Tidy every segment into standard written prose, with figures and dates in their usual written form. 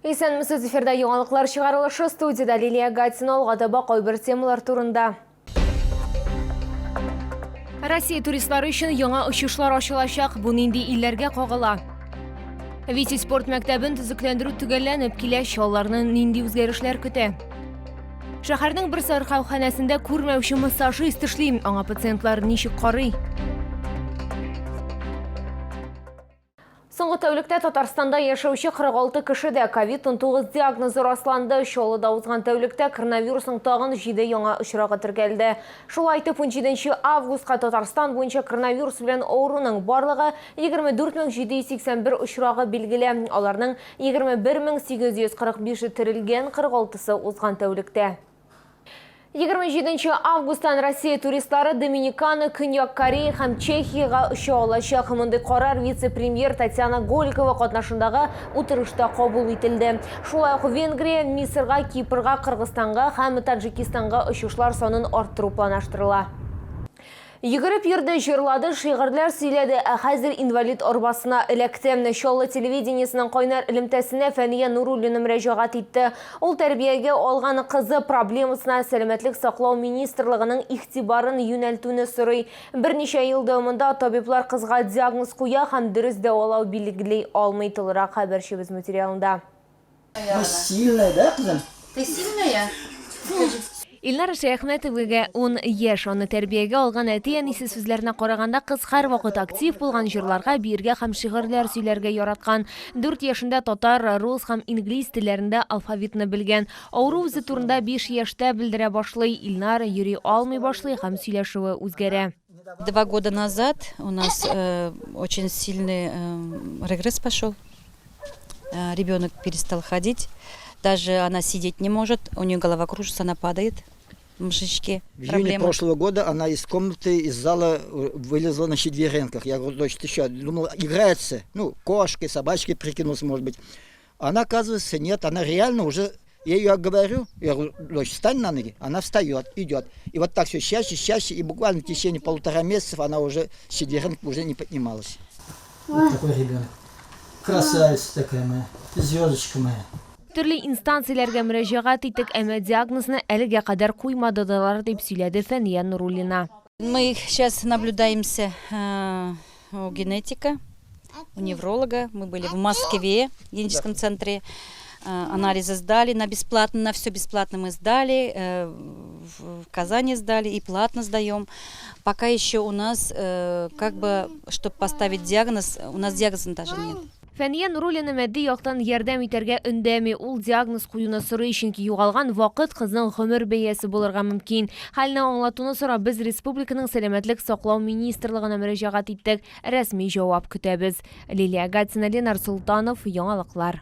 Исәнмесез, эфирда яңалыклар чыгарылышы, студияда Лилия Гатина, алгадaba кайбер темалар турында. Россия туристлары өчен яңа очышлар ачылачак, бу нинди илләргә кагыла? Вити спорт мәктәбен төзекләндерү төгәлләнеп килә, аларны нинди үзгәрешләр көтә? Шәһәрнең бер сархауханәсендә күрмәүче массажист эшли, аңа пациентлар ничек карый? Соңгы тәүлектә Татарстанда яшәүче 46 кешедә COVID-19 диагнозы расланды. Чаллыда узган тәүлектә коронавирусның тагын 7 яңа очрагы теркәлде. Шулай итеп, 17 августка Татарстан буенча коронавирус белән авыруның барлыгы 24781 очрагы билгеле. Аларның 21845 терелгән, 46-сы узган тәүлектә. 27 августтан Россия туристлары Доминиканы, Көньяк Корея һәм Чехияга оча алачак. Мондый карар вице-премьер Татьяна Голикова катнашындагы утырышта кабул ителде. Шулай ук Венгрия, Мисырга, Кипрга, Кыргызстанга һәм Таджикистанга очышлар санын арттыру планлаштырыла. Йөгереп йөрде, җырлады, шигырьләр сөйләде, ә хәзер инвалид арбасына эләкте. Чаллы телевидениесенең кайнар элемтәсенә Фәния Нуруллина мөрәҗәгать итте. Ул тәрбиягә алган кызы проблемасына сәламәтлек саклау министрлыгының игътибарын юнәлтүне сорый. Берничә ел дәвамында табиблар кызга диагноз куя һәм дөрес дәвалау билгели алмый, тулырак хәбәрчебез материалында. Сильная, да, кызым? Ты сильная? Илнара Шәйхмәтовага 10 яшь, аны тәрбиягә алган әти-әнисе сүзләренә караганда, кыз һәрвакыт актив булган, җырларга, биергә һәм шигырьләр сөйләргә яраткан. 4 яшендә татар, рус һәм инглиз телләрендә алфавитны белгән. Авыру үзе турында 5 яшьтә белдерә башлый. Илнара йөри алмый башлый һәм сөйләшүе үзгәрә. 2 года назад у нас очень сильный регресс пошел. Ребенок перестал ходить. Даже она сидеть не может, у нее голова кружится, она падает. Мышечки. В июне прошлого года она из комнаты, из зала вылезла на четвереньках. Я говорю, дочь, ты что? Думала, играется. Ну, кошкой, собачкой прикинулась, может быть. Она, оказывается, нет. Она реально уже, я ее говорю, дочь, встань на ноги. Она встает, идет. И вот так все чаще. И буквально в течение 1,5 месяца она уже с четверенки уже не поднималась. Вот такой ребенок. Красавица такая моя, звездочка моя. Төрле инстанцияләргә мөрәҗәгать иттек, әмма диагнозны әлегә кадәр куймадылар, дип сөйләде Фәния Нуруллина. Мы сейчас наблюдаемся у генетика, у невролога. Мы были в Москве, в генетическом центре. Анализы сдали на бесплатно, на все бесплатно мы сдали. В Казани сдали и платно сдаем. Пока еще у нас, как бы, чтобы поставить диагноз, у нас диагноза даже нет. Фәния Нуруллина мәдди яктан ярдәм итәргә өндәми, ул диагноз куюны сорый, чөнки югалган вакыт кызның гомер бәясе булырга мөмкин. Хәлне аңлатуны сорап, без республиканың сәламәтлек саклау министрлыгына мөрәҗәгать иттек. Рәсми җавап көтәбез. Лилия Гатина, Ленар Султанов, яңалыклар.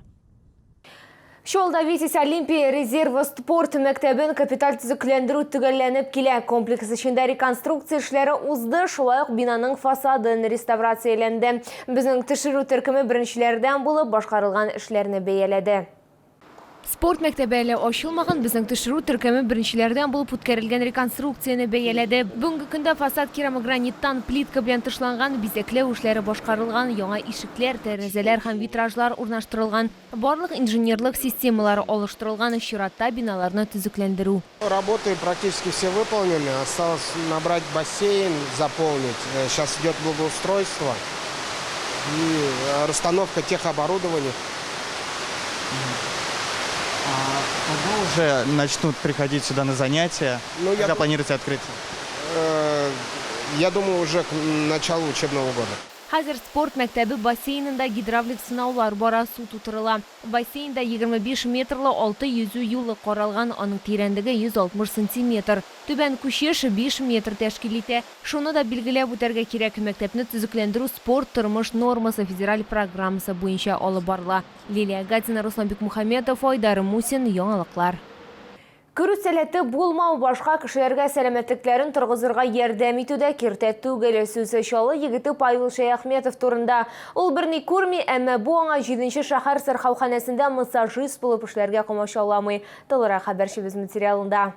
Шолда Витязь Олимпия резервы спорт мәктәбен капиталь төзекләндерү төгәлләнеп килә. Комплекс эчендә реконструкция эшләре узды, шулай ук бинаның фасадын реставрацияләнде. Безнең төшерү төркеме беренчеләрдән булып башкарылган эшләрне бәяләде. Спорт мәктәбе әле ачылмаган, безнең төшерү төркеме беренчеләрдән булып үткәрелгән реконструкцияны бәяләде. Бүгенге көндә фасад керамограниттан плитка белән тышланган, бизәкләү эшләре башкарылган, яңа ишекләр, тәрәзәләр һәм витражлар урнаштырылган. Барлык инженерлык системалары алыштырылган, чиратта биналарны төзекләндерү. Работы практически все выполнены. Осталось набрать бассейн, заполнить. Сейчас идет благоустройство и расстановка техоборудования. Когда уже начнут приходить сюда на занятия? Когда планируете открыть? Я думаю, уже к началу учебного года. Хәзер спорт мәктәбе бассейнында гидравлик сынаулар бара, су тутырыла. Бассейнда 25 метрлы 6 yüзү юлы каралган, аның тирәнлеге 160 сантиметр. Түбән күчеш 5 метр тәшкил итә. Шуны да билгеләп үтәргә кирәк, мәктәпне төзекләндерү спорт тормыш нормасы федераль программасы буенча алып барыла. Лилия Гатина, Руслан Бикмухаметов, Айдар Мусин, яңалыклар. Күрү сәләте булмау башка кешеләргә сәламәтлекләрен торгызырга ярдәм итүдә киртә түгел. Сүзе Чаллы егете Павел Шәяхметов турында. Ул берни күрми, әмма бу аңа 7-нче шәһәр сәрхауханәсендә массажист булып эшләргә комачауламый. Тылыра хәбәрчебез материалында.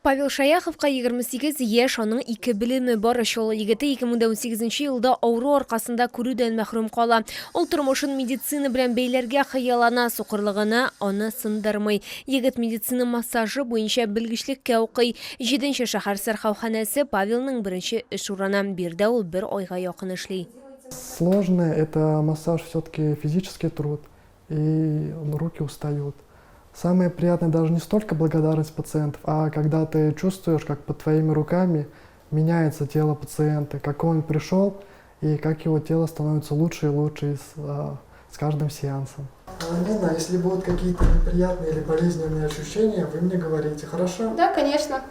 Павел Шаяховка 28 яшь, аның 2 билими бар. Шолы егеті 2018 елда ауру арқасында күрүдән мәхрүм кала. Ул тормышын медицина белән бәйләргә хыялана, суқырлыгына аны сындырмый. Егет медицина массажы буенча белгечлеккә укый. 7-нче шәһәр сәрхауханәсе Павелның беренче эш урыны. Бирдә ул 1 айга якын эшли. Сложно, это массаж все-таки физический труд, и руки устают. Самое приятное даже не столько благодарность пациентов, а когда ты чувствуешь, как под твоими руками меняется тело пациента, как он пришел и как его тело становится лучше и лучше с каждым сеансом. Не знаю, если будут какие-то неприятные или болезненные ощущения, вы мне говорите, хорошо? Да, конечно.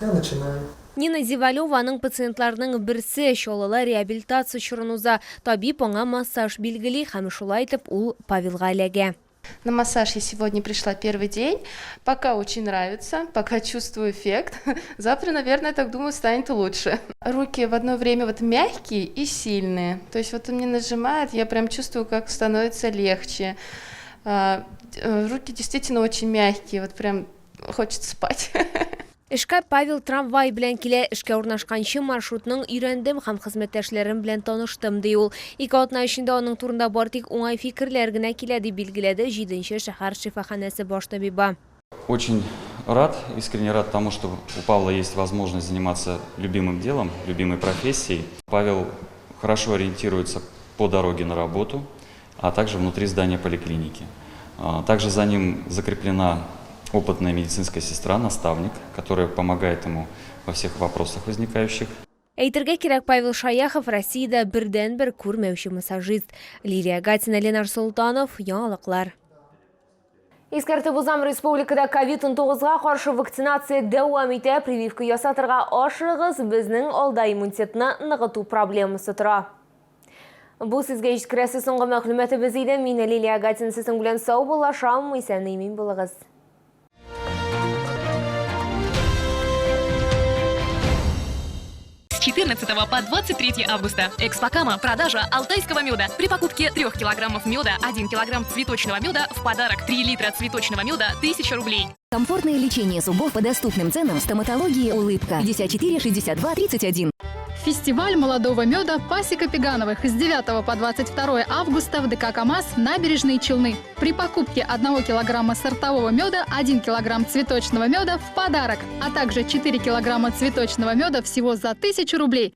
Я начинаю. Нина Зивалеваның пациентларының берсе шолыла реабилитация чорынуза. Табиб аңа массаж билгели һәм шулай итеп ул Павелга эләгә. На массаж я сегодня пришла первый день. Пока очень нравится, пока чувствую эффект. Завтра, наверное, так думаю, станет лучше. Руки в одно время вот мягкие и сильные. То есть вот он мне нажимает, я прям чувствую, как становится легче. Руки действительно очень мягкие, вот прям хочется спать. Эшкә Павел трамвай белән килә. Эшкә урнашканчы маршрутның өйрәндем һәм хезмәттәшләрем белән таныштым ди ул. 2 атна эчендә аның турында бар тик уңай фикерләр генә килә дип билгеләде 7-нче шәһәр шифаханәсе баш табибы. Очень рад, искренне рад тому, что у Павла есть возможность заниматься любимым делом, любимой профессией. Павел хорошо ориентируется по дороге на работу, а также внутри здания поликлиники. Также за ним закреплена опытная медицинская сестра, наставник, которая помогает ему во всех вопросах возникающих. Әйтергә кирәк, Павел Шаяхов Россиядә бердән-бер күрмәүче массажист. Лилия Гатина, Ленар Султанов, яңалыклар. Искәртеп узам, республикада COVID-19-га каршы вакцинация дәвам итә. Прививка ясатырга ашыгыз, безнең алда иммунитетны ныгыту проблемасы тора. Бу сезгә җиткерәсе соңгы мәгълүматыбыз иде. Мин Лилия Гатина, сезнең белән сау булашам, исән-имин булыгыз. С 14 по 23 августа. Экспокама. Продажа алтайского меда. При покупке 3 килограммов меда, 1 килограмм цветочного меда в подарок. 3 литра цветочного меда, 1000 рублей. Комфортное лечение зубов по доступным ценам. Стоматология «Улыбка». 54 62 31. Фестиваль молодого меда «Пасека Пегановых» с 9 по 22 августа в ДК КамАЗ «Набережные Челны». При покупке 1 килограмма сортового меда, 1 килограмм цветочного меда в подарок, а также 4 килограмма цветочного меда всего за 1000 рублей.